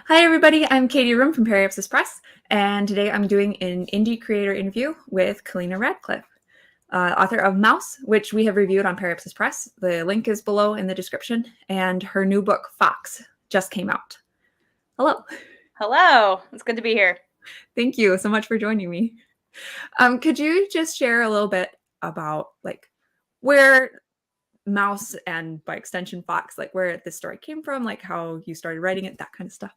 Hi, everybody. I'm Katie Roome from Periapsis Press, and today I'm doing an indie creator interview with Kaylena Radcliff, author of Mouse, which we have reviewed on Periapsis Press. The link is below in the description, and her new book, Fox, just came out. Hello. Hello. It's good to be here. Thank you so much for joining me. Could you just share a little bit about where Mouse and by extension Fox, where this story came from, how you started writing it, that kind of stuff?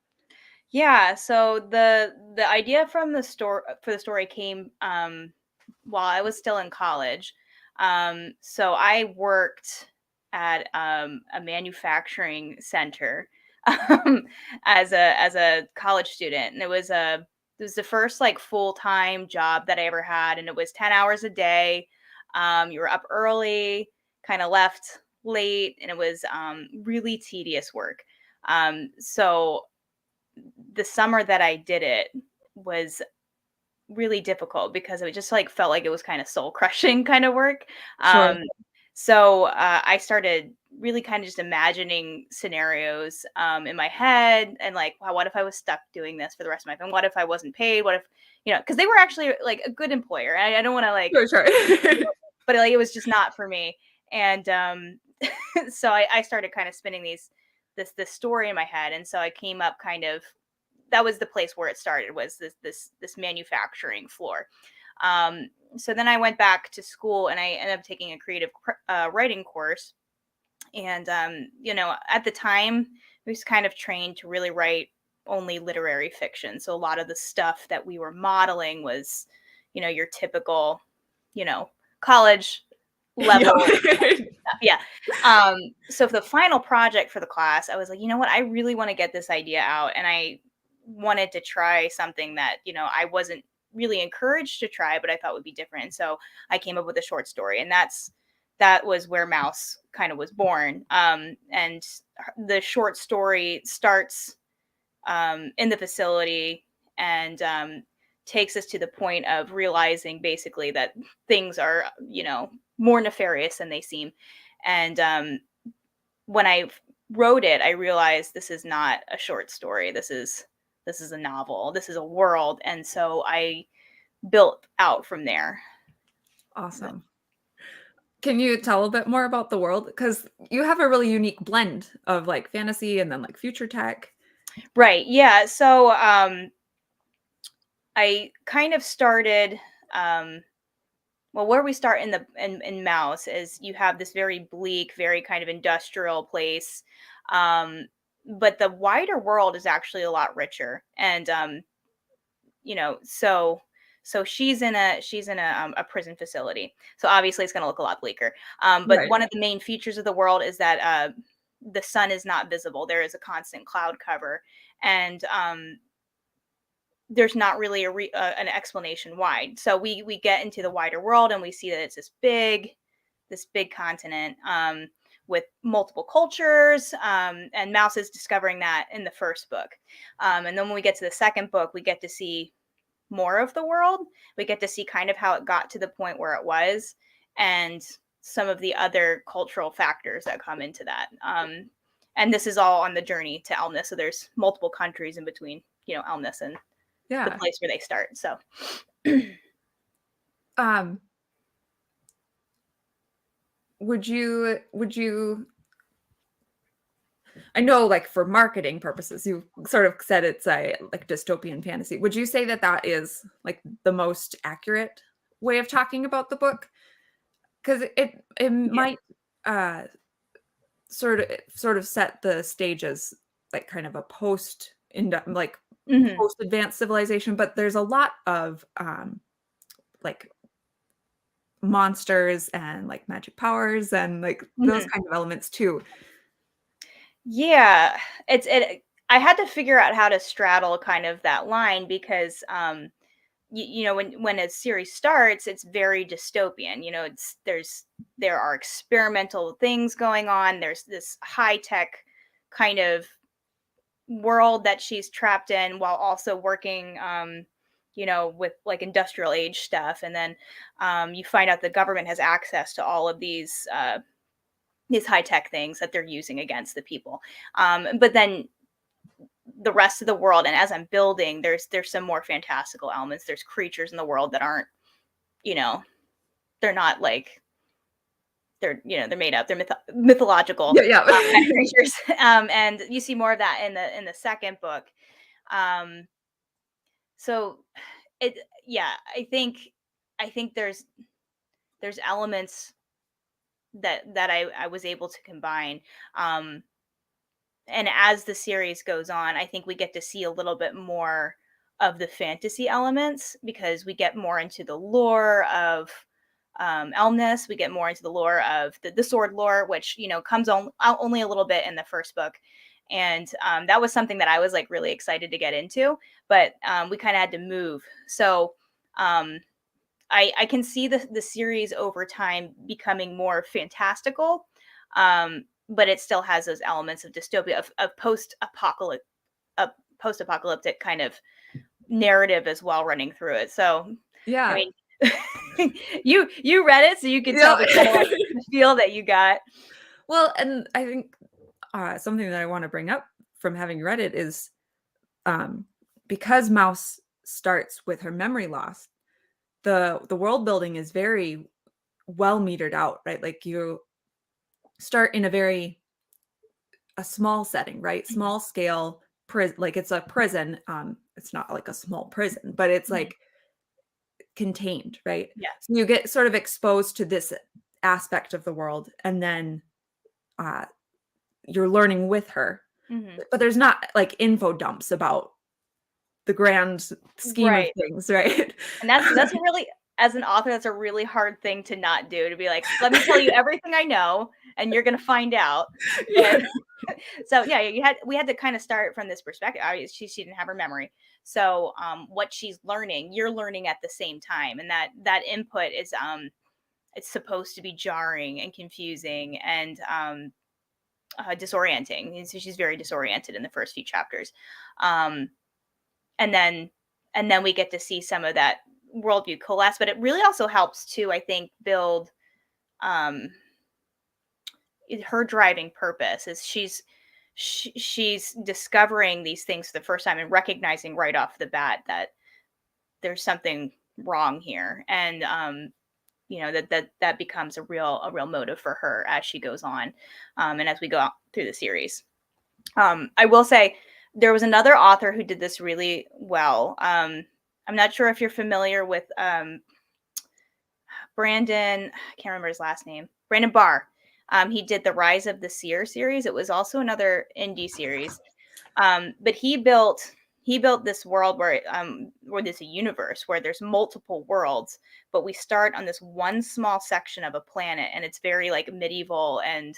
Yeah, so the idea from the story came while I was still in college. So I worked at a manufacturing center as a college student, and it was the first like full-time job that I ever had, and it was 10 hours a day. You were up early, kind of left late, and it was really tedious work. So the summer that I did it was really difficult because it just like felt like it was kind of soul crushing kind of work. Sure. Um, so I started really kind of just imagining scenarios in my head and like, wow, what if I was stuck doing this for the rest of my life? And what if I wasn't paid? What if, because they were actually like a good employer. And I don't want to like, Sure, sure. but like it was just not for me. And so I started kind of spinning this story in my head. And so I came up kind of that was the place where it started was this manufacturing floor. So then I went back to school and I ended up taking a creative writing course. And at the time, we was kind of trained to really write only literary fiction. So a lot of the stuff that we were modeling was, your typical, you know, college Yeah. level. Yeah. So for the final project for the class, I was like, you know what? I really want to get this idea out. And I wanted to try something that, I wasn't really encouraged to try, but I thought would be different. And so I came up with a short story. And that was where Mouse kind of was born. And the short story starts in the facility and takes us to the point of realizing basically that things are, more nefarious than they seem. And when I wrote it, I realized this is not a short story. This is a novel. This is a world, and so I built out from there. Awesome. Can you tell a bit more about the world? Because you have a really unique blend of fantasy and then future tech. Right. Yeah. So I kind of started. Well, where we start in Mouse is you have this very bleak, very kind of industrial place, um, but the wider world is actually a lot richer. And so she's in a prison facility. So obviously it's going to look a lot bleaker. But Right. one of the main features of the world is that the sun is not visible. There is a constant cloud cover, and there's not really an explanation why. So we get into the wider world and we see that it's this big continent with multiple cultures. And Mouse is discovering that in the first book. And then when we get to the second book, we get to see more of the world. We get to see kind of how it got to the point where it was and some of the other cultural factors that come into that. And this is all on the journey to Elmnas. So there's multiple countries in between, Elmnas and the Yeah. place where they start. So Um, would you I know for marketing purposes, you sort of said it's a dystopian fantasy. Would you say that that is the most accurate way of talking about the book? Because it yeah. might uh sort of set the stage as kind of a Hmm. post advanced civilization, but there's a lot of like monsters and magic powers and those Hmm. kind of elements too. Yeah, I had to figure out how to straddle kind of that line because when a series starts, it's very dystopian. There are experimental things going on. There's this high tech kind of world that she's trapped in while also working with like industrial age stuff. And then you find out the government has access to all of these high tech things that they're using against the people. But then the rest of the world, and as I'm building, there's some more fantastical elements. There's creatures in the world that aren't, you know, they're not like they're, you know, they're made up. They're mythological Yeah, yeah. kind of creatures, and you see more of that in the second book. Um, so it, yeah, I think there's elements that I was able to combine. Um, and as the series goes on, I think we get to see a little bit more of the fantasy elements because we get more into the lore of Elmnas. We get more into the lore of the sword lore, which, you know, comes out only a little bit in the first book. And that was something that I was like really excited to get into, but we kind of had to move. So um, I can see the series over time becoming more fantastical, but it still has those elements of dystopia, of post-apocalyptic kind of narrative as well running through it. So, I Yeah. mean, you read it, so you could tell Yeah. me kind of like the feel that you got. Well, and I think something that I want to bring up from having read it is um, because Mouse starts with her memory loss, the world building is very well metered out, right? Like you start in a small setting, right? Mhm, Small scale prison, like it's a prison. It's not like a small prison, but it's mhm. like contained, right? Yeah. So you get sort of exposed to this aspect of the world, and then uh, you're learning with her. Mhm. But there's not like info dumps about the grand scheme of Right. things, right? And that's a really, as an author, that's a really hard thing to not do, to be like, "Let me tell you everything I know, and you're gonna find out." Yeah. And so, yeah, we had to kinda start from this perspective. Obviously, she didn't have her memory. So, what she's learning, you're learning at the same time, and that input is, it's supposed to be jarring and confusing and, disorienting. And so she's very disoriented in the first few chapters. Um, and then we get to see some of that worldview coalesce, but it really also helps to, I think, build um her driving purpose is she's discovering these things for the first time and recognizing right off the bat that there's something wrong here, and you know, that becomes a real motive for her as she goes on, and as we go out through the series. I will say there was another author who did this really well. I'm not sure if you're familiar with Brandon. I can't remember his last name. Brandon Barr. He did the Rise of the Seer series. It was also another indie series, but he built this world where there's a universe where there's multiple worlds, but we start on this one small section of a planet, and it's very like medieval and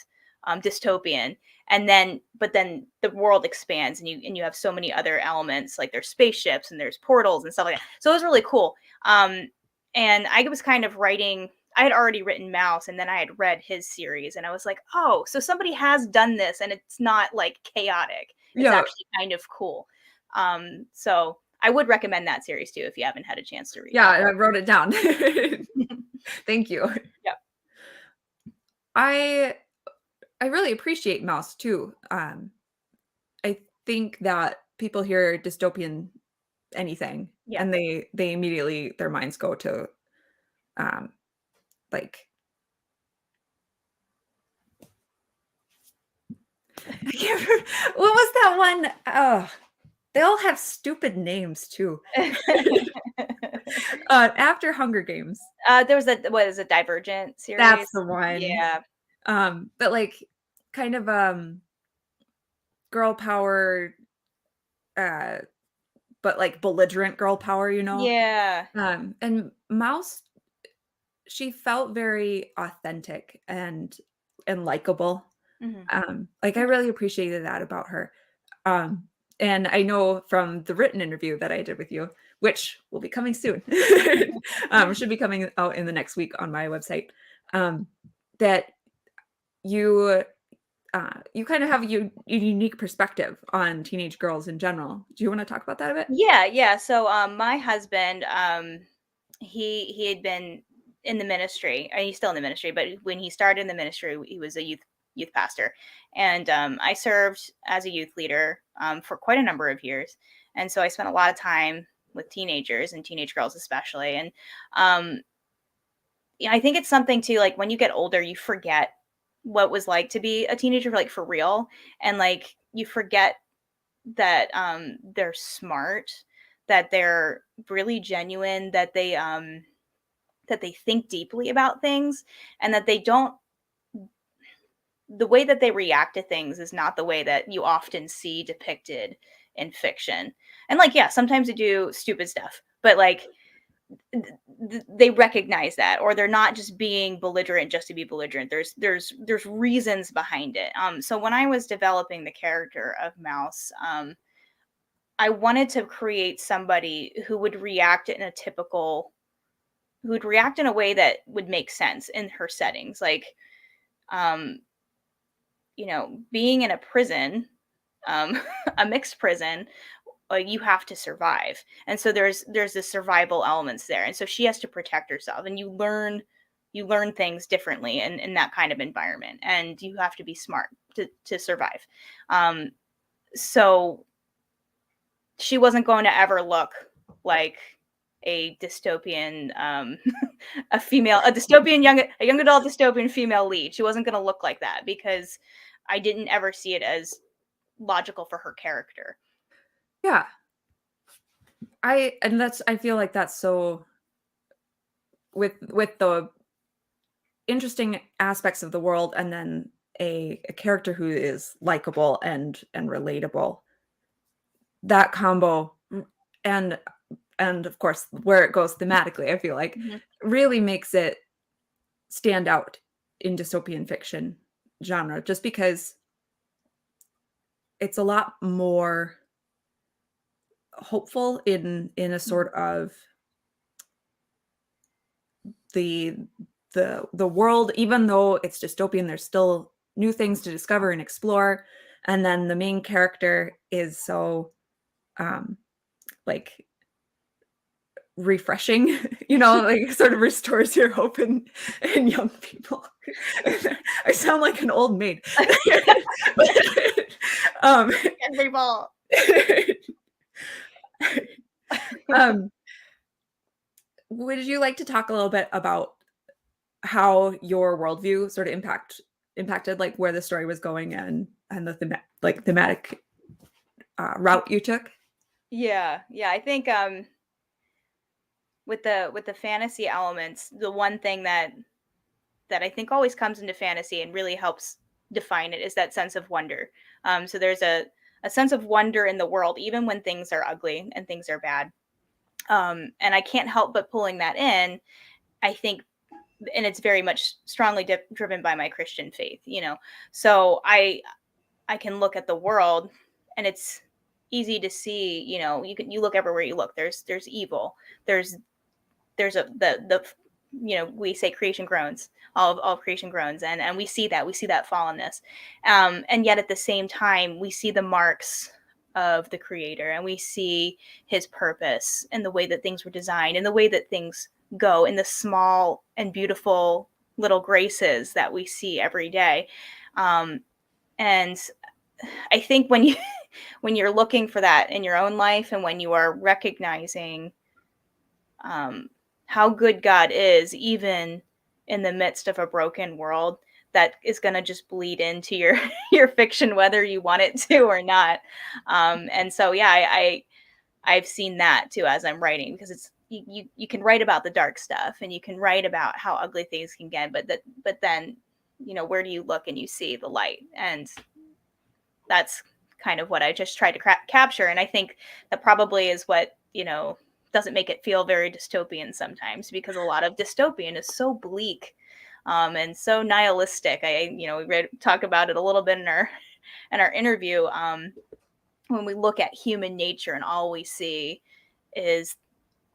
dystopian. And then, but then the world expands, and you have so many other elements, like there's spaceships and there's portals and stuff like that. So it was really cool. And I was kind of writing. I had already written Mouse, and then I had read his series, and I was like, oh, so somebody has done this, and it's not like chaotic. It's Yeah. actually kind of cool. So I would recommend that series too if you haven't had a chance to read Yeah, that. I wrote it down. Thank you. Yeah. I I really appreciate Mouse too. I think that people hear dystopian anything Yeah. and they immediately their minds go to um like I can't remember, what was that one? Oh, they all have stupid names too. After Hunger Games. There was a what is a Divergent That's series. the one. Yeah. But like kind of girl power uh but like belligerent girl power, you know? Yeah. And Mouse, she felt very authentic and likable. Hmm. Like I really appreciated that about her. Um, and I know from the written interview that I did with you, which will be coming soon, should be coming out in the next week on my website, um, that you you kind of have a unique perspective on teenage girls in general. Do you want to talk about that a bit? Yeah, yeah. So my husband, he had been in the ministry. He's still in the ministry, but when he started in the ministry, he was a youth youth pastor. And I served as a youth leader for quite a number of years. And so I spent a lot of time with teenagers and teenage girls especially. And I think it's something too, like when you get older, you forget what it was like to be a teenager, like for real. And like you forget that they're smart, that they're really genuine, that they think deeply about things, and that they don't the way that they react to things is not the way that you often see depicted in fiction. And like, yeah, sometimes they do stupid stuff, but like they recognize that, or they're not just being belligerent just to be belligerent. There's reasons behind it. So when I was developing the character of Mouse, I wanted to create somebody who would react in a typical who would react in a way that would make sense in her settings. Like, um, being in a prison, a mixed prison, you have to survive, and so there's the survival elements there, and so she has to protect herself, and you learn things differently in that kind of environment, and you have to be smart to survive. So she wasn't going to ever look like a dystopian a young adult dystopian female lead. She wasn't going to look like that because I didn't ever see it as logical for her character. Yeah. I feel like that's so with the interesting aspects of the world, and then a character who is likable and relatable. That combo, and and of course where it goes thematically, I feel like Mhm. really makes it stand out in dystopian fiction genre, just because it's a lot more hopeful in a sort of the the world. Even though it's dystopian, there's still new things to discover and explore, and then the main character is so um like refreshing, like sort of restores your hope in young people. I sound like an old maid. But, um, Every ball. um, would you like to talk a little bit about how your worldview sort of impacted like where the story was going, and the thematic route you took? Yeah. I think with the fantasy elements, the one thing that I think always comes into fantasy and really helps define it is that sense of wonder. So there's a sense of wonder in the world, even when things are ugly and things are bad. And I can't help but pulling that in. I think, and it's very much strongly driven by my Christian faith. So I can look at the world, and it's easy to see. You look everywhere you look. There's evil. There's the we say creation groans. All of creation groans, and we see that fallenness, and yet at the same time we see the marks of the creator, and we see his purpose and the way that things were designed and the way that things go in the small and beautiful little graces that we see every day. And I think when you when you're looking for that in your own life, and when you are recognizing um, how good God is, even in the midst of a broken world, that is going to just bleed into your your fiction, whether you want it to or not. And so, yeah, I've seen that too as I'm writing, because it's you can write about the dark stuff, and you can write about how ugly things can get, but then where do you look and you see the light, and that's kind of what I just tried to capture. And I think that probably is what doesn't make it feel very dystopian sometimes, because a lot of dystopian is so bleak, and so nihilistic. We talk about it a little bit in our interview, when we look at human nature and all we see is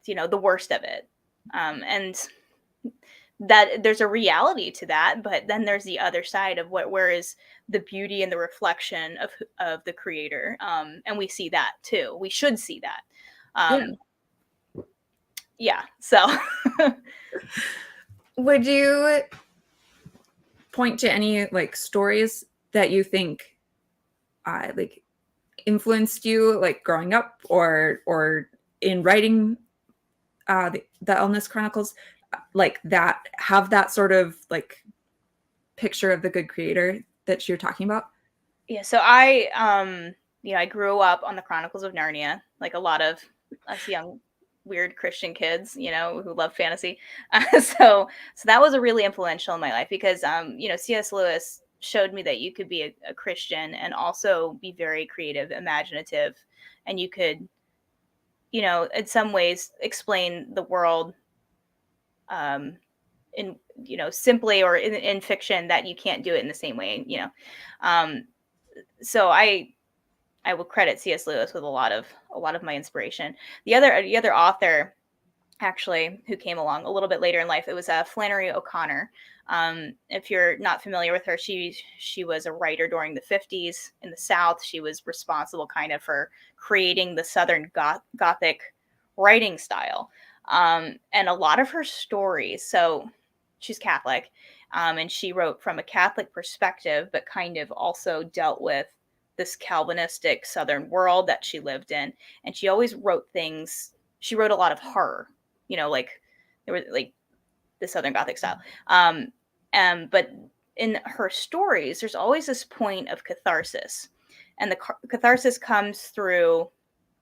the worst of it, and that there's a reality to that, but then there's the other side of where is the beauty and the reflection of the creator, and we see that too. We should see that. Yeah. Yeah, so Would you point to any like stories that you think like influenced you, like growing up or in writing the Elmnas Chronicles, like that have that sort of like picture of the good creator that you're talking about? Yeah, so I grew up on the Chronicles of Narnia, like a lot of us young weird Christian kids, who love fantasy. So that was a really influential in my life because C.S. Lewis showed me that you could be a Christian and also be very creative, imaginative, and you could, in some ways explain the world um in simply, or in fiction, that you can't do it in the same way. um so I will credit C.S. Lewis with a lot of my inspiration. The other author, actually, who came along a little bit later in life, it was Flannery O'Connor. If you're not familiar with her, she was a writer during the 50s in the South. She was responsible kind of for creating the Southern Gothic writing style, and a lot of her stories. So she's Catholic, and she wrote from a Catholic perspective, but kind of also dealt with this Calvinistic Southern world that she lived in. And she always wrote things. She wrote a lot of horror, like there was like the Southern Gothic style. But in her stories, there's always this point of catharsis, and the catharsis comes through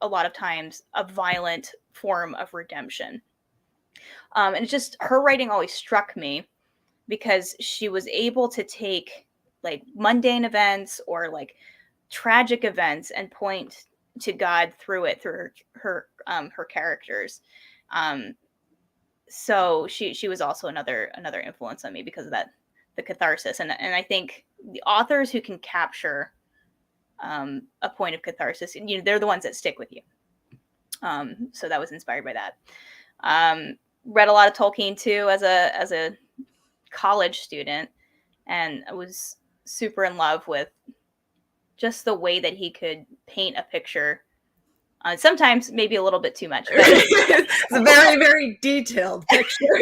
a lot of times a violent form of redemption. And it's just, her writing always struck me because she was able to take like mundane events or like tragic events and point to God through it, through her characters. Um, so she was also another influence on me because of that, the catharsis. And I think the authors who can capture a point of catharsis, they're the ones that stick with you. So that was inspired by that. Read a lot of Tolkien too as a college student, and I was super in love with just the way that he could paint a picture. Sometimes maybe a little bit too much, but It's a very, very detailed picture.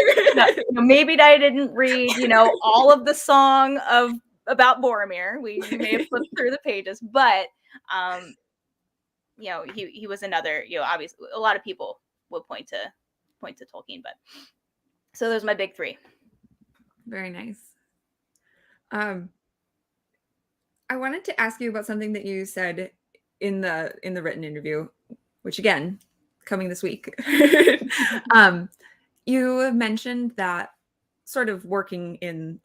maybe I didn't read, all of the song about Boromir. We may have flipped through the pages, but he was another. Obviously, a lot of people would point to Tolkien, but so those are my big three. Very nice. I wanted to ask you about something that you said in the written interview, which again, coming this week. You mentioned that sort of working in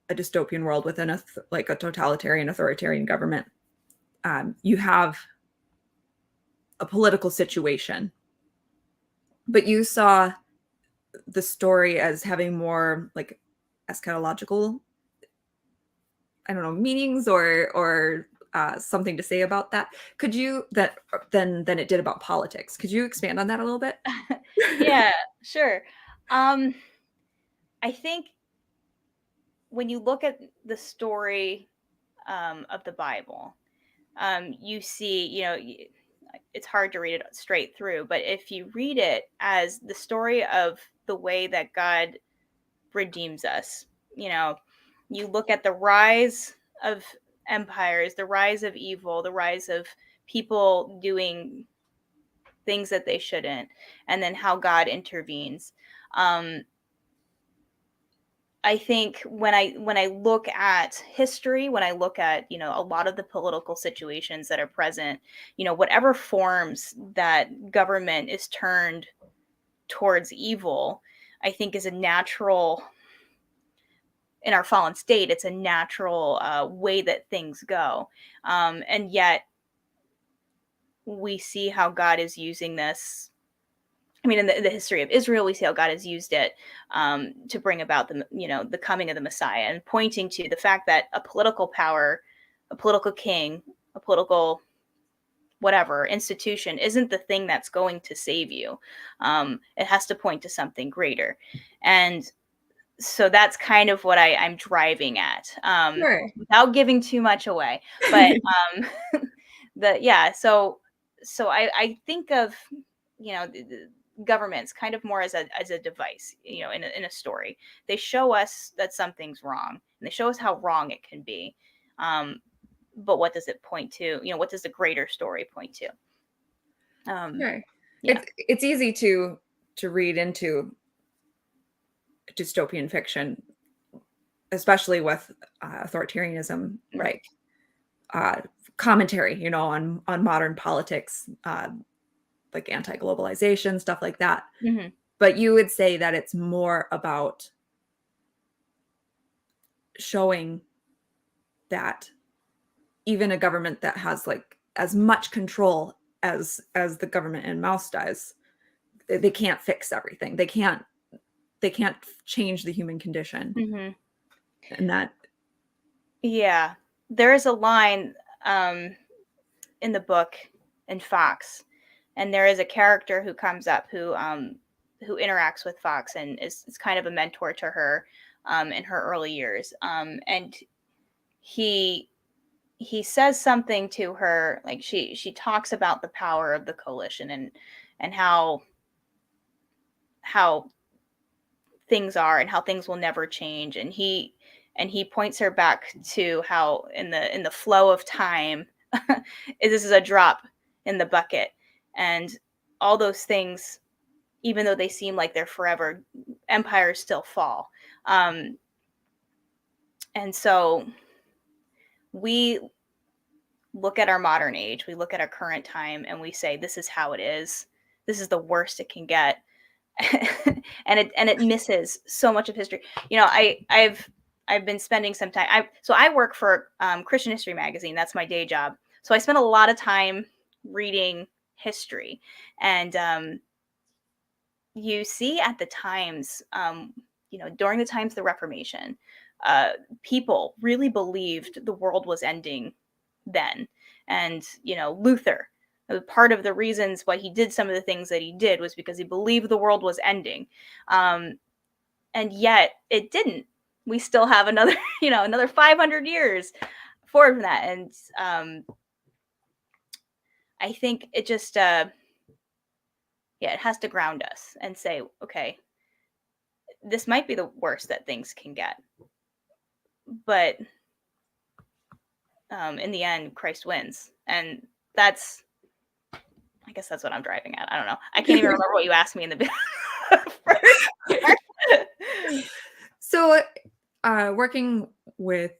a dystopian world within a totalitarian, authoritarian government, you have a political situation, but you saw the story as having more like eschatological, I don't know, meanings or something to say about that. Could you than it did about politics? Could you expand on that a little bit? Yeah, sure. I think when you look at the story of the Bible, you see, it's hard to read it straight through, but if you read it as the story of the way that God redeems us, you look at the rise of empires, the rise of evil, the rise of people doing things that they shouldn't, and then how God intervenes. Um, I think when I look at history, when I look at a lot of the political situations that are present, whatever forms that government is turned towards evil, I think is a natural, in our fallen state, it's a natural way that things go, and yet we see how God is using this. I mean, in the history of Israel, we see how God has used it to bring about the coming of the Messiah, and pointing to the fact that a political power, a political king, a political whatever institution isn't the thing that's going to save you. It has to point to something greater, and so that's kind of what I'm driving at, Sure. without giving too much away. But so I think of the governments kind of more as a device, in a story. They show us that something's wrong, and they show us how wrong it can be. But what does it point to? What does the greater story point to? Okay. Yeah. It's easy to read into dystopian fiction, especially with authoritarianism, Mhm. right? Commentary, on modern politics, like anti-globalization, stuff like that. Mhm. But you would say that it's more about showing that even a government that has like as much control as the government in Mouse does, they can't fix everything. They can't change the human condition, Mhm. and that Yeah. There is a line in the book in Fox, and there is a character who comes up who interacts with Fox and is kind of a mentor to her in her early years. And he says something to her, like she talks about the power of the coalition and how things are and how things will never change. And he points her back to how in the flow of time this is a drop in the bucket, and all those things, even though they seem like they're forever, empires still fall. And so we look at our modern age, we look at our current time, and we say, this is how it is. This is the worst it can get. and it misses so much of history. I've been spending some time. I work for Christian History Magazine. That's my day job. So I spend a lot of time reading history, and you see at the times, during the times of the Reformation, people really believed the world was ending then. And, Luther, part of the reasons why he did some of the things that he did was because he believed the world was ending. And yet it didn't. We still have another, another 500 years forward from that. And I think it just, it has to ground us and say, okay, this might be the worst that things can get. But in the end, Christ wins. And I guess that's what I'm driving at. I don't know. I can't even remember what you asked me in the first part. So, working with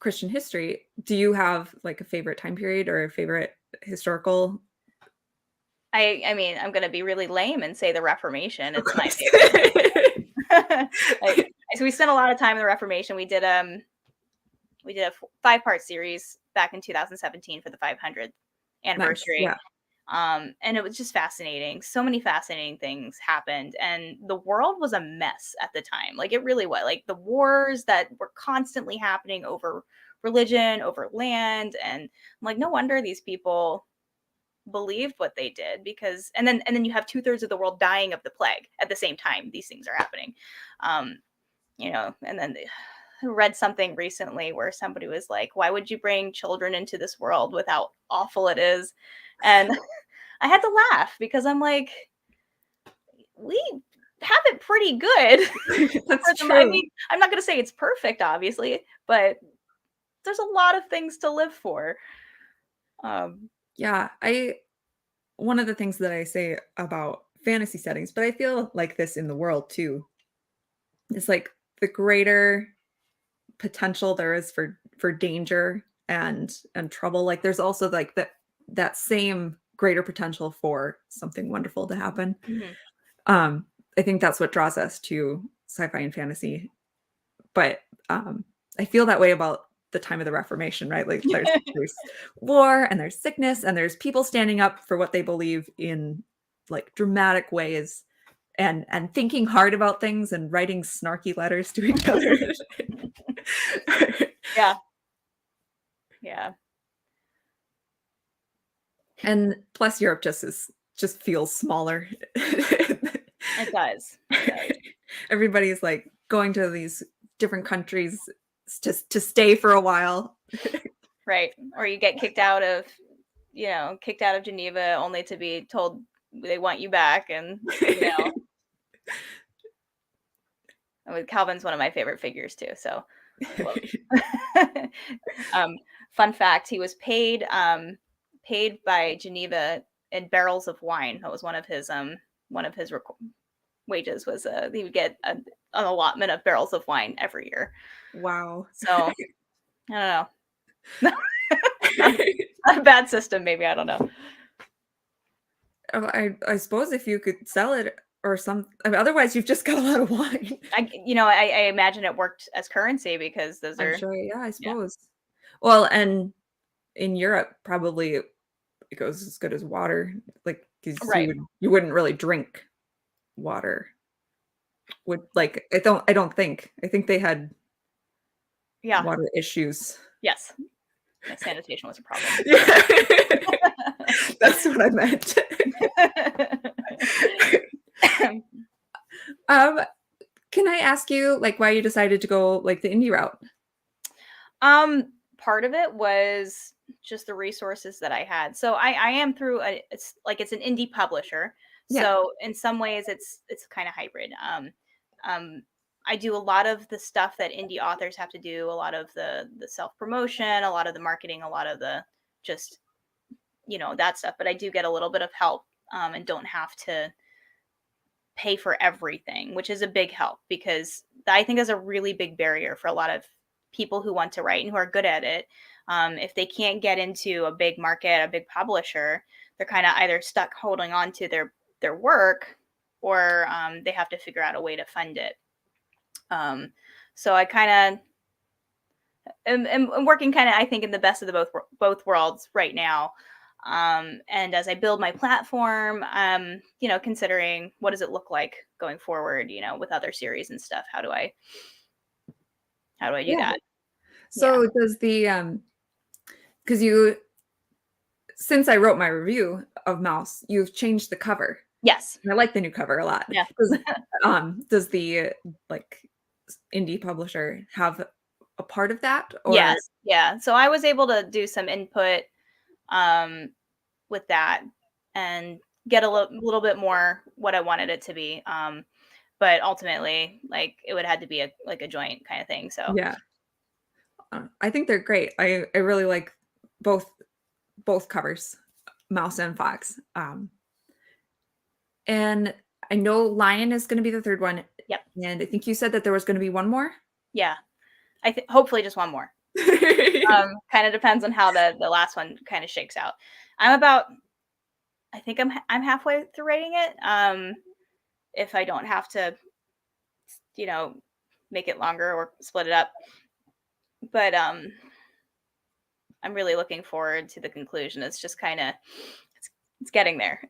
Christian history, do you have like a favorite time period or a favorite historical? I mean, I'm gonna be really lame and say the Reformation. It's my favorite. So we spent a lot of time in the Reformation. We did a 5-part series back in 2017 for the 500th Nice. anniversary. Yeah. And it was just fascinating. So many fascinating things happened, and the world was a mess at the time. Like, it really was. Like, the wars that were constantly happening over religion, over land, and I'm like, no wonder these people believed what they did, because and then you have 2/3 of the world dying of the plague at the same time these things are happening. um and then I read something recently where somebody was like, why would you bring children into this world with how awful it is? And I had to laugh, because I'm like, we have it pretty good. That's I true. mean, I'm not going to say it's perfect, obviously, but there's a lot of things to live for. um Yeah, one of the things that I say about fantasy settings, but I feel like this in the world too, is like the greater potential there is for danger and trouble, like there's also like that same greater potential for something wonderful to happen. mhm. um I think that's what draws us to sci-fi and fantasy. But I feel that way about the time of the Reformation, right? Like there's war and there's sickness and there's people standing up for what they believe in like dramatic ways, and thinking hard about things and writing snarky letters to each other. Yeah, yeah. And plus Europe just feels smaller. It does. It does. Everybody's like going to these different countries to stay for a while. Right. Or you get kicked out of Geneva only to be told they want you back. And, Calvin's one of my favorite figures too. So, Whoops. Fun fact: he was paid by Geneva in barrels of wine. That was one of his wages was he would get an allotment of barrels of wine every year. Wow. So I don't know. Not a bad system, maybe. I don't know. I suppose if you could sell it or some, I mean, otherwise you've just got a lot of wine. I imagine it worked as currency because those I'm are sure, yeah, I yeah. suppose. Well, and in Europe, probably it goes as good as water, like, 'cause Right. you wouldn't really drink water. Would like, I don't think. I think they had Yeah. water issues. Yes. Yeah, sanitation was a problem. Yeah. That's what I meant. Um, can I ask you, like, why you decided to go, like, the indie route? Part of it was just the resources that I had. So I am through it's an indie publisher. Yeah. So in some ways it's kind of hybrid. Um I do a lot of the stuff that indie authors have to do, a lot of the self-promotion, a lot of the marketing, a lot of the just that stuff, but I do get a little bit of help and don't have to pay for everything, which is a big help because I think is a really big barrier for a lot of people who want to write and who are good at it. If they can't get into a big market, a big publisher, they're kind of either stuck holding on to their work, or they have to figure out a way to fund it. So I kind of am working kind of, I think, in the best of the both worlds right now. And as I build my platform, considering what does it look like going forward, with other series and stuff. How do I do Yeah. that? Yeah. So does the, because you since I wrote my review of Mouse, you've changed the cover, Yes. and I like the new cover a lot. Yeah. Does the, like, indie publisher have a part of that, or Yes. Yeah. So I was able to do some input um, with that and get a little bit more what I wanted it to be. But ultimately, like it would have to be a joint kind of thing. So yeah, I think they're great. I really like both both covers, Mouse and Fox. And I know Lion is gonna be the 3rd one, yep. and I think you said that there was gonna be one more? Yeah. I think hopefully just one more. Kind of depends on how the last one kind of shakes out. I'm about I think I'm halfway through writing it. If I don't have to, you know, make it longer or split it up. But I'm really looking forward to the conclusion. It's just kind of it's getting there.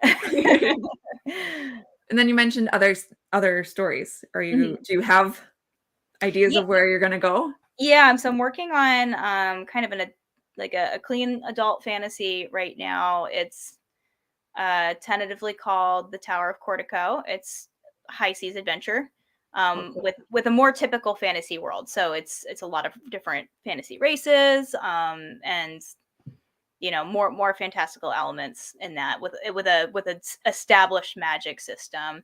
And then you mentioned other stories. Mhm. Do you have ideas Yeah, of where you're gonna go? yeah. So I'm working on kind of a clean adult fantasy right now. It's tentatively called The Tower of Cortico. It's high seas adventure Okay. with a more typical fantasy world. So it's a lot of different fantasy races and more fantastical elements in that with a established magic system.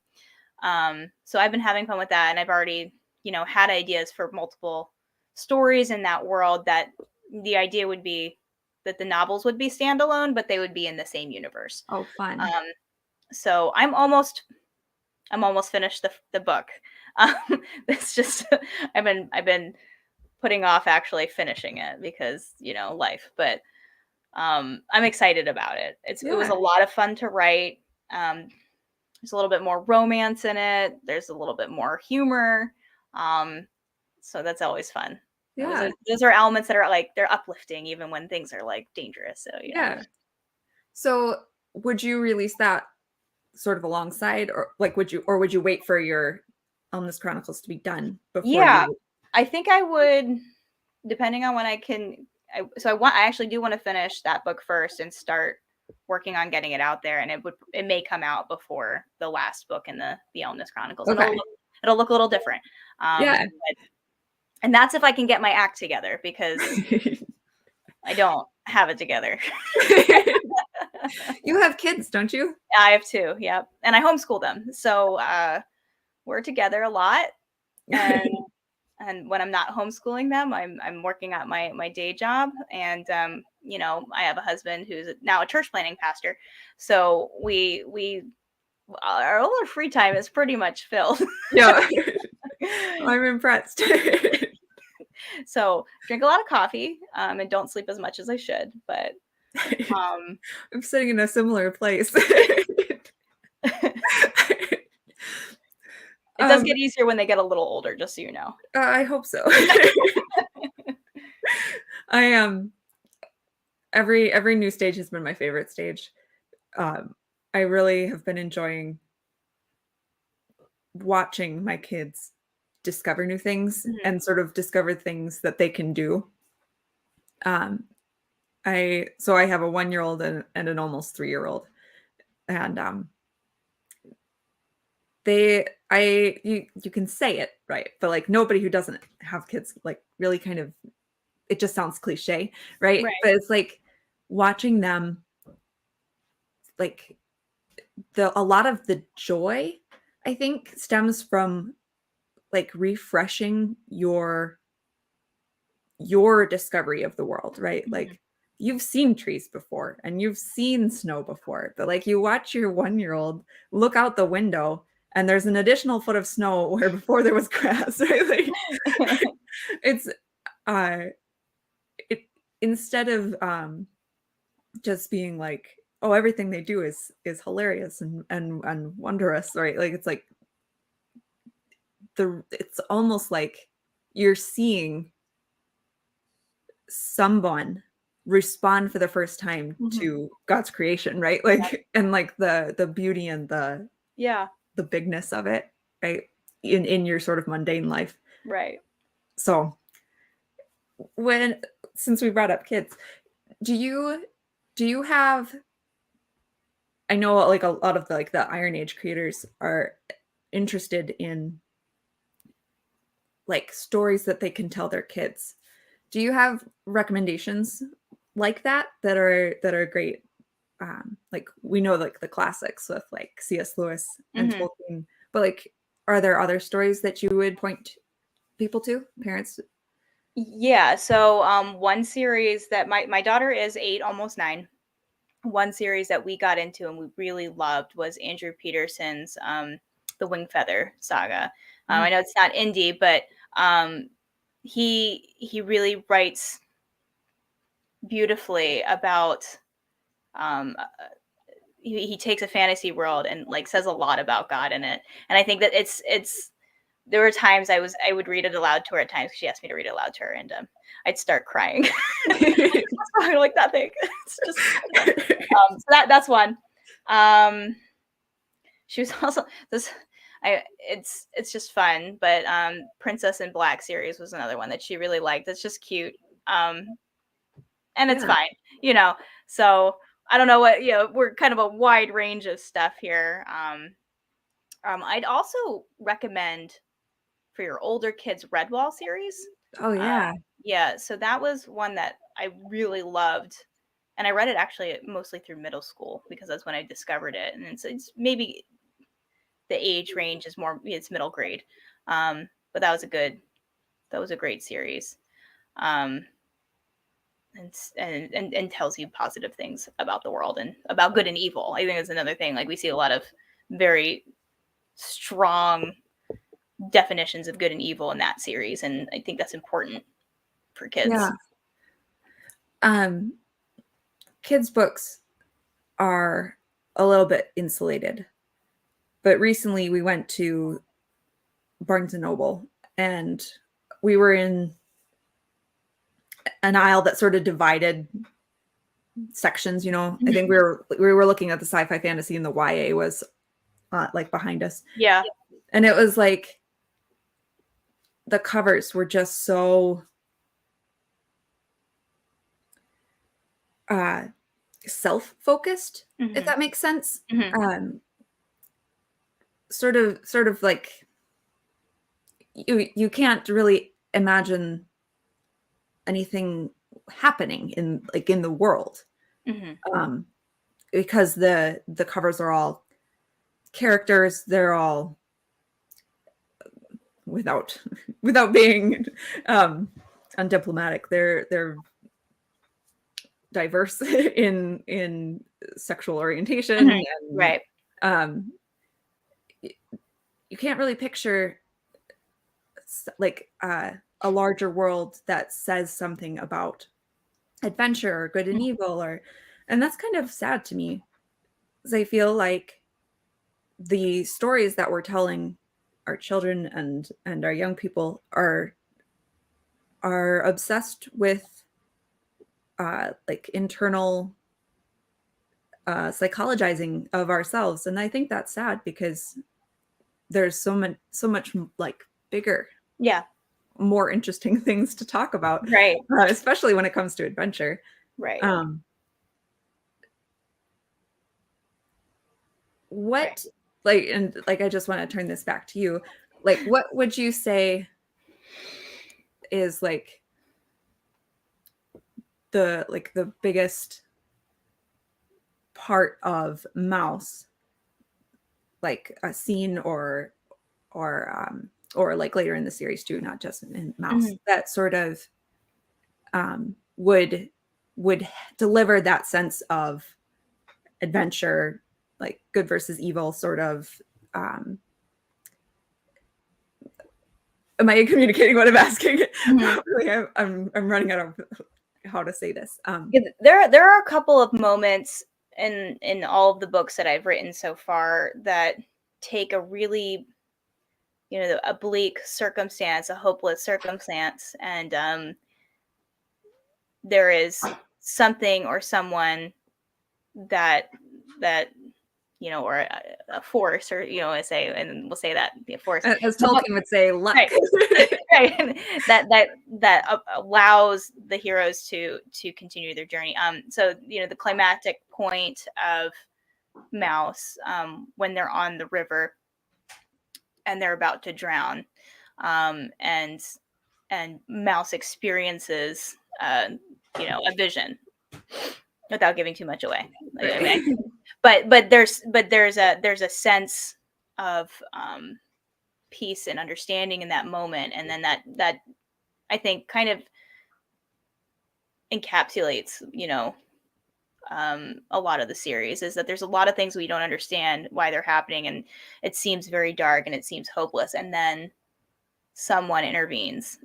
So I've been having fun with that, and I've already had ideas for multiple stories in that world. That the idea would be that the novels would be standalone, but they would be in the same universe. Oh, fun. Um, so I'm almost finished the book. Um, it's just I've been putting off actually finishing it because life, but I'm excited about it. It was a Yeah. lot of fun to write. Um, there's a little bit more romance in it. There's a little bit more humor. Um, so that's always fun. Yeah. Those are elements that are like they're uplifting even when things are like dangerous. So. Yeah. So, would you release that sort of alongside, or, like, would you wait for your Elmnas Chronicles to be done before Yeah, you I think I would, depending on when I can. I actually do want to finish that book first and start working on getting it out there, and it may come out before the last book in the Elmnas Chronicles, and Okay. it'll look a little different. Yeah. And that's if I can get my act together because I don't have it together. You have kids, don't you? I have two, yep, and I homeschool them, so we're together a lot, and And when I'm not homeschooling them, I'm working at my day job, and you know, I have a husband who's now a church planting pastor, so we our all our free time is pretty much filled. Yeah. I'm impressed. So drink a lot of coffee, and don't sleep as much as I should, but um, I'm sitting in a similar place. it does get easier when they get a little older, just so you know. I hope so. I every new stage has been my favorite stage. Um, I really have been enjoying watching my kids discover new things Mhm. and sort of discover things that they can do. Um, I have a 1-year-old and an almost 3-year-old, and you can say it right, but like nobody who doesn't have kids like really kind of, it just sounds cliche, right? Right. But it's like watching them, like a lot of the joy I think stems from like refreshing your discovery of the world, right? Mhm. Like you've seen trees before and you've seen snow before, but like you watch your 1-year-old look out the window and there's an additional foot of snow where before there was grass, right? Like it's uh it instead of just being like, oh, everything they do is hilarious and wondrous, right? Like it's like it's almost like you're seeing someone respond for the first time Mhm. to God's creation, right? Yeah. Like and like the beauty and Yeah. the bigness of it, right? In your sort of mundane life. Right. So when since we brought up kids, do you have, I know like a lot of the like the Iron Age creators are interested in like stories that they can tell their kids. Do you have recommendations like that are great? Like we know like the classics with like C.S. Lewis and Mhm. Tolkien, but like are there other stories that you would point people to, parents? Yeah, so, one series that my daughter is 8, almost 9. One series that we got into and we really loved was Andrew Peterson's, The Wingfeather Saga. Mm. I know it's not indie, but, he really writes beautifully about, um, he takes a fantasy world and, like, says a lot about God in it, and I think that it's there were times I would read it aloud to her at times 'cause she asked me to read it aloud to her, and, I'd start crying. I like that thing. It's just so that's one. Um, she was also this it's just fun, but, Princess in Black series was another one that she really liked. It's just cute, and it's Yeah. fine, you know? So, I don't know what, we're kind of a wide range of stuff here. I'd also recommend for your older kids Redwall series. Oh Uh, yeah. yeah, so that was one that I really loved, and I read it actually mostly through middle school because that's when I discovered it, and it's maybe the age range is more it's middle grade, but that was a great series, um, and tells you positive things about the world and about good and evil. I think that's another thing. Like we see a lot of very strong definitions of good and evil in that series, and I think that's important for Yeah. kids. Um, kids' books are a little bit insulated, but recently we went to Barnes and Noble and we were in an aisle that sort of divided sections, you know. I think we were looking at the sci-fi fantasy and the YA was like behind us. Yeah. And it was like the covers were just so uh self-focused, if Mhm. that makes sense. Mhm. Um sort of like you can't really imagine anything happening in like in the world. Mhm. Um because the covers are all characters, they're all without being undiplomatic. They're diverse in sexual orientation, Mhm. and Right. um, you can't really picture like a larger world that says something about adventure or good and evil, or and that's kind of sad to me, because I feel like the stories that we're telling our children and our young people are obsessed with like internal psychologizing of ourselves, and I think that's sad because there's so much like bigger, Yeah. more interesting things to talk about, Right. especially when it comes to adventure. Right. Um, Right. what like and like I just want to turn this back to you. Like, what would you say is like the biggest part of Mouse, like a scene or like later in the series too, not just in Mouse, Mhm. that sort of would deliver that sense of adventure, like good versus evil sort of. um am I communicating what I'm asking? Mhm. Like, I'm running out of how to say this. Yeah, there are a couple of moments in all of the books that I've written so far that take a really, a bleak circumstance, a hopeless circumstance, and there is something or someone that that or a force, or I say, and we'll say that the force, As but Tolkien would say, luck. right, right, that allows the heroes to continue their journey. So the climactic point of Mouse, when they're on the river and they're about to drown, and Mouse experiences a vision without giving too much away. I Right. mean, but there's a sense of peace and understanding in that moment, and then that I think kind of encapsulates a lot of the series, is that there's a lot of things we don't understand why they're happening, and it seems very dark and it seems hopeless, and then someone intervenes.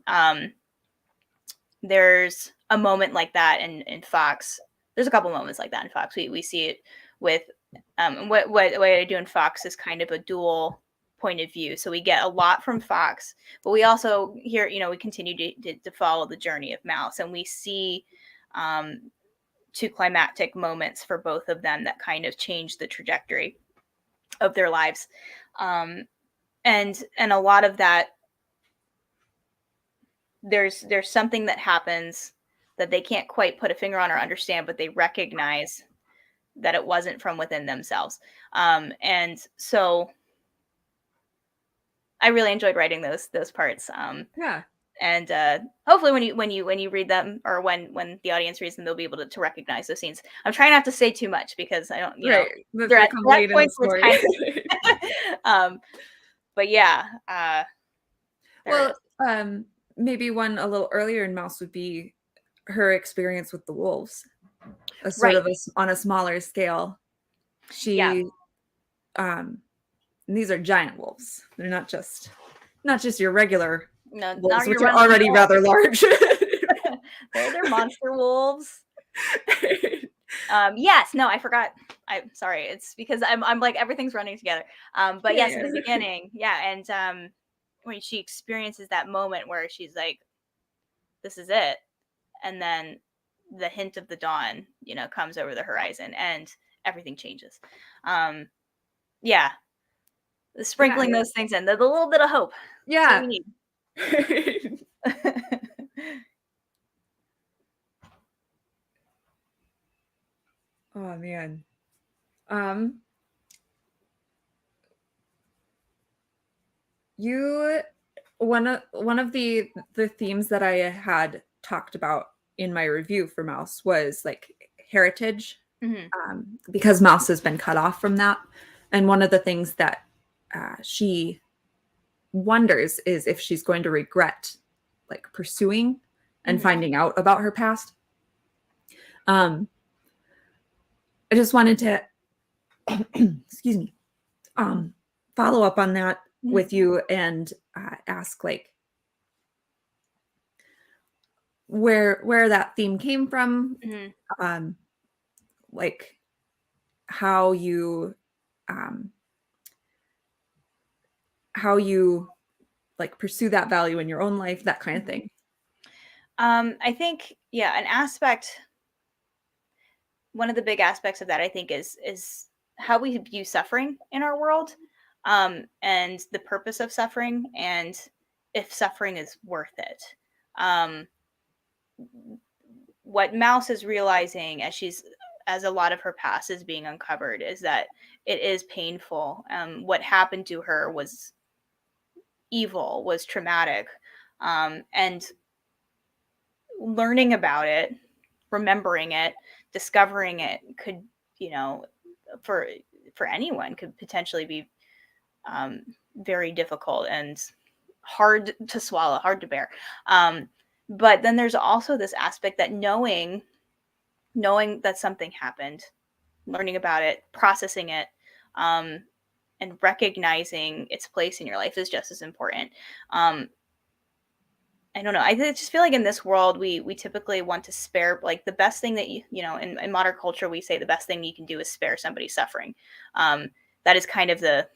There's a moment like that in Fox. There's a couple moments like that in Fox. We see it with what I do in Fox is kind of a dual point of view. So we get a lot from Fox, but we also hear, we continue to follow the journey of Mouse, and we see um, two climactic moments for both of them that kind of change the trajectory of their lives. Um, and a lot of that, there's something that happens that they can't quite put a finger on or understand, but they recognize that it wasn't from within themselves. And so I really enjoyed writing those parts. Yeah. And hopefully when you read them, or when the audience reads them, they'll be able to recognize those scenes. I'm trying not to say too much because I don't, Right. they're They at come that late in the point where it's story. kind of but yeah, there it Well, is. maybe one a little earlier in Mouse would be her experience with the wolves, a sort Right. of on a smaller scale. Yeah. She, and these are giant wolves. They're not just your regular No, wolves, not your which are run of the already mill. rather large. They're monster wolves. Yes, no, I forgot. I'm sorry. It's because I'm like everything's running together. But Yeah, yes, in the yeah. beginning, yeah, and when she experiences that moment where she's like, "This is it," and then the hint of the dawn, comes over the horizon, and everything changes. Um, yeah, Yeah, sprinkling those things in, the little bit of hope. That's what yeah. we need. Oh man. Um, you one of the themes that I had talked about in my review for Mouse was like heritage, Mhm. because Mouse has been cut off from that. And one of the things that she wonders is if she's going to regret like pursuing and Mhm. finding out about her past. I just wanted to excuse me, follow up on that Mhm. with you and ask like where that theme came from, Mhm. um, like how you um, how you like pursue that value in your own life, that kind of Mhm. thing. I think, yeah, an aspect, one of the big aspects of that, I think, is how we view suffering in our world, and the purpose of suffering, and if suffering is worth it. Um, what Mouse is realizing as a lot of her past is being uncovered is that it is painful. What happened to her was evil, was traumatic, and learning about it, remembering it, discovering it could, you know, for for anyone could potentially be um, very difficult and hard to swallow, hard to bear. But then there's also this aspect that knowing that something happened, learning about it, processing it, um, and recognizing its place in your life is just as important. Um, I don't know. I just feel like in this world, we typically want to spare, like, the best thing that in modern culture we say the best thing you can do is spare somebody suffering. That is kind of the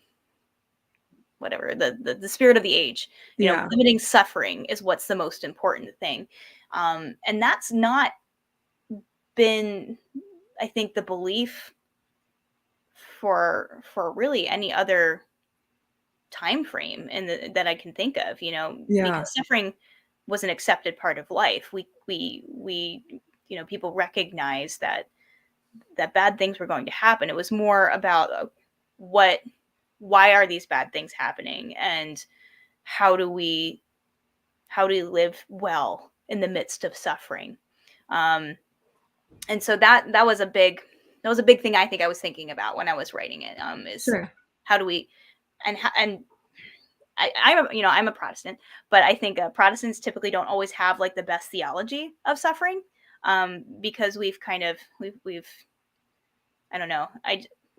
whatever the spirit of the age. Yeah, Limiting suffering is what's the most important thing, and that's not been, I think, the belief for really any other time frame that I can think of, yeah, because suffering was an accepted part of life. We people recognize that bad things were going to happen. It was more about what why are these bad things happening, and how do we live well in the midst of suffering. Um, and so that was a big thing I think I was thinking about when I was writing it. Is sure. how do we and I'm a Protestant, but I think Protestants typically don't always have like the best theology of suffering, because we've I don't know,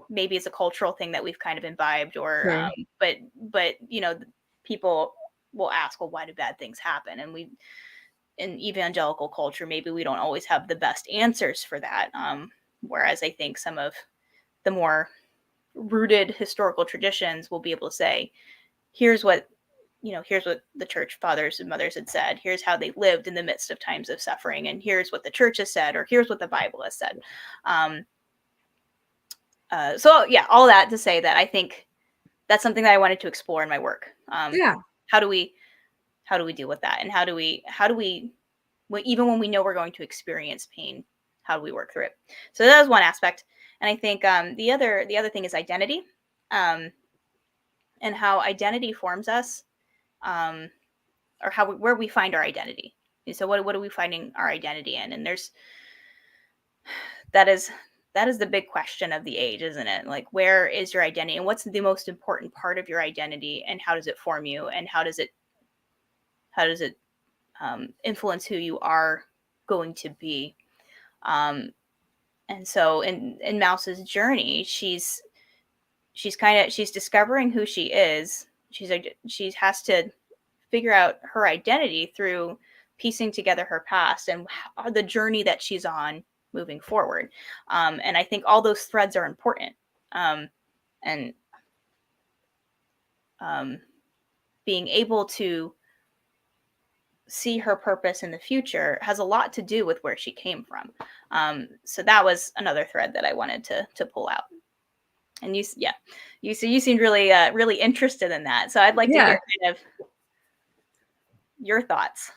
maybe it's a cultural thing that we've kind of imbibed, or Sure. but people will ask, well, why do bad things happen? And we in evangelical culture, maybe we don't always have the best answers for that. Whereas I think some of the more rooted historical traditions will be able to say, here's what here's what the church fathers and mothers had said. Here's how they lived in the midst of times of suffering, and here's what the church has said, or here's what the Bible has said. Um, so yeah, all that to say that I think that's something that I wanted to explore in my work. Yeah, How do we deal with that, and how do we even when we know we're going to experience pain, how do we work through it? So that was one aspect, and I think the other thing is identity, um, and how identity forms us. Um, or where we find our identity. And so what are we finding our identity in? And that is that is the big question of the age, isn't it? Like, where is your identity, and what's the most important part of your identity, and how does it form you, and how does it influence who you are going to be? Um, and so in Mouse's journey, she's discovering who she is. She has to figure out her identity through piecing together her past and the journey that she's on moving forward. And I think all those threads are important. Um, and um, being able to see her purpose in the future has a lot to do with where she came from. So that was another thread that I wanted to pull out. And yeah, you seemed really interested in that. So I'd like to yeah. hear kind of your thoughts.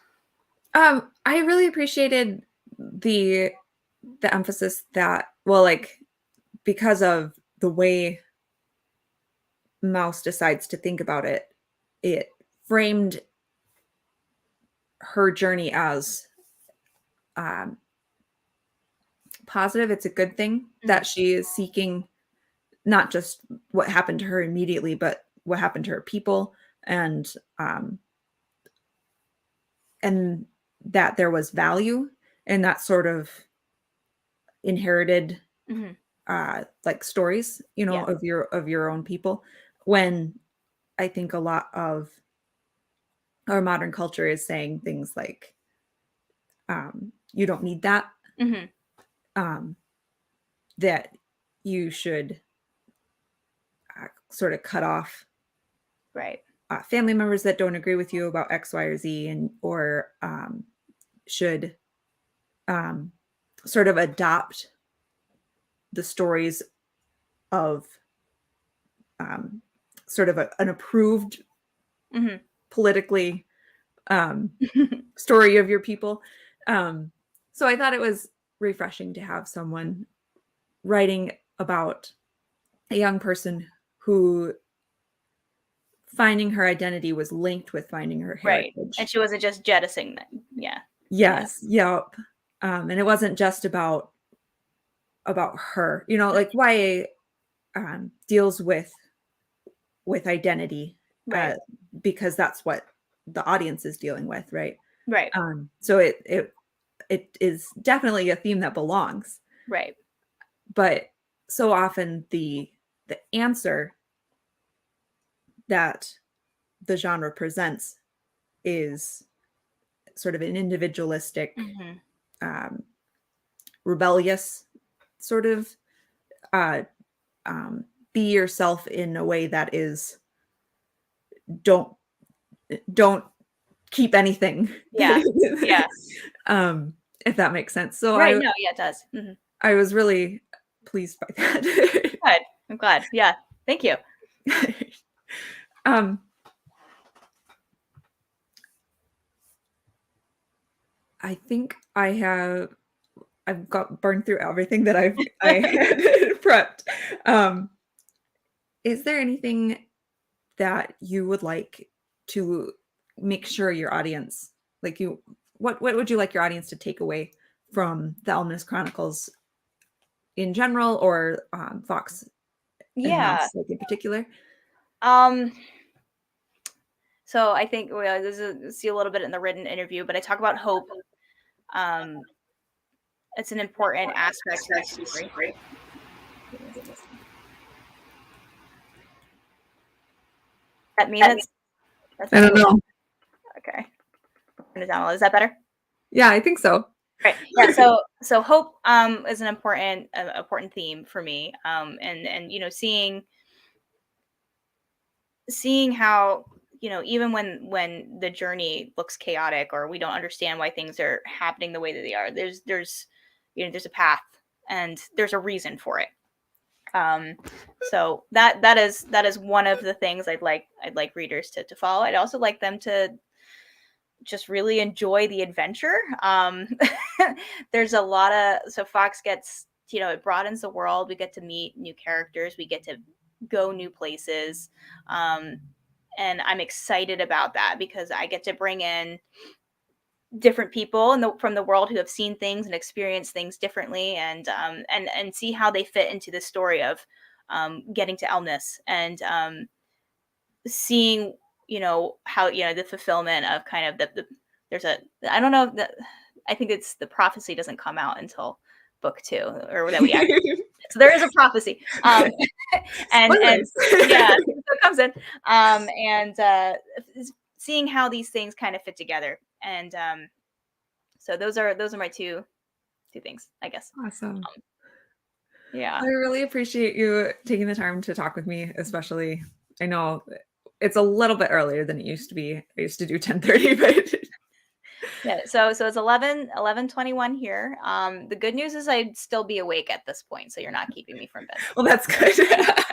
I really appreciated the the emphasis that, well, like because of the way Mouse decides to think about it, it framed her journey as um, positive. It's a good thing Mhm. that she is seeking not just what happened to her immediately, but what happened to her people, and that there was value in that sort of inherited like stories, Yeah. of your own people, when I think a lot of our modern culture is saying things like, you don't need that, Hmm. um, that you should sort of cut off Right. family members that don't agree with you about X, Y, or Z, and or should um, sort of adopt the stories of um, sort of an approved Hmm. politically story of your people. So I thought it was refreshing to have someone writing about a young person who finding her identity was linked with finding her Right. And heritage. she wasn't just jettisoning that. Yeah. Yeah. Yes, yep. And it wasn't just about her. Like YA deals with identity, Right. uh, because that's what the audience is dealing with, right? Right. So it is definitely a theme that belongs, Right. but so often the answer that the genre presents is sort of an individualistic, Hmm. um, rebellious sort of, uh, be yourself in a way that is, don't don't keep anything. Yeah. Yeah. um, if that makes sense. So Right. I No. Yeah, it does. I was really pleased by that. Good. I'm glad. Yeah. Thank you. um, I think I've got burned through everything that I had prepped. Um, is there anything that you would like to make sure your audience, like you, what would you like your audience to take away from the Elmnas Chronicles in general, or Fox and Yeah. Mouse like in particular? Um. So I think see a little bit in the written interview, but I talk about hope. Um. It's an important aspect to the story. That me? That's I me. don't know. Okay. Turn it down a little. Is that better? Yeah, I think so. Right. Yeah. So hope is an important theme for me. And seeing how, even when the journey looks chaotic or we don't understand why things are happening the way that they are, there's a path and there's a reason for it. So that is one of the things I'd like readers to follow. I'd also like them to just really enjoy the adventure. There's a lot of, so Fox gets, it broadens the world. We get to meet new characters. We get to go new places. Um, and I'm excited about that because I get to bring in different people from the world who have seen things and experienced things differently, and see how they fit into the story of getting to Elmnas, and seeing how the fulfillment of kind of the there's a, I don't know, I think it's the prophecy doesn't come out until book 2, or that we actually, so there is a prophecy, and Spoilers. yeah, so it comes in, and seeing how these things kind of fit together, and so those are my two things, I guess. Awesome. Yeah. I really appreciate you taking the time to talk with me, especially I know it's a little bit earlier than it used to be. I used to do 10:30, but Yeah, so it's 11:21 here. The good news is I'd still be awake at this point, so you're not keeping me from well, that's good. bed.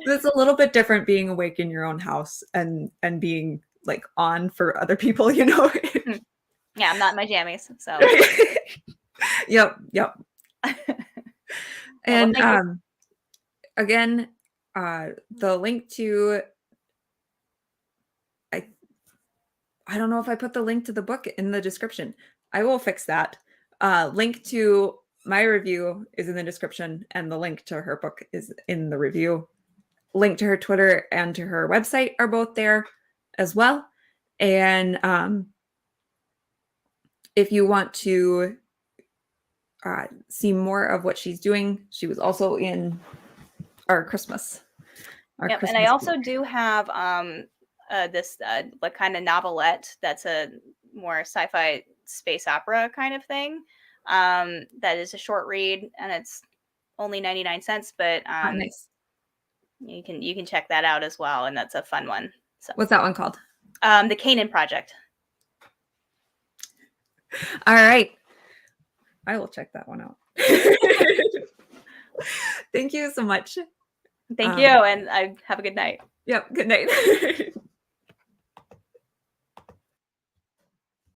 It's a little bit different being awake in your own house and being like on for other people. Yeah, I'm not in my jammies, so. Yep, yep. Yeah, well, And thank you. again, the link to I I don't know if I put the link to the book in the description. I will fix that. Link to my review is in the description, and the link to her book is in the review. link to her Twitter and to her website are both there as well. And if you want to see more of what she's doing, she was also in our Christmas. Yep, and I also do have this like kind of novelette that's a more sci-fi space opera kind of thing. That is a short read, and it's only 99 cents, but nice. you can check that out as well, and that's a fun one. So what's that one called? The Canaan Project. All right, I will check that one out. Thank you so much. Thank you, and I have a good night. Yep, good night.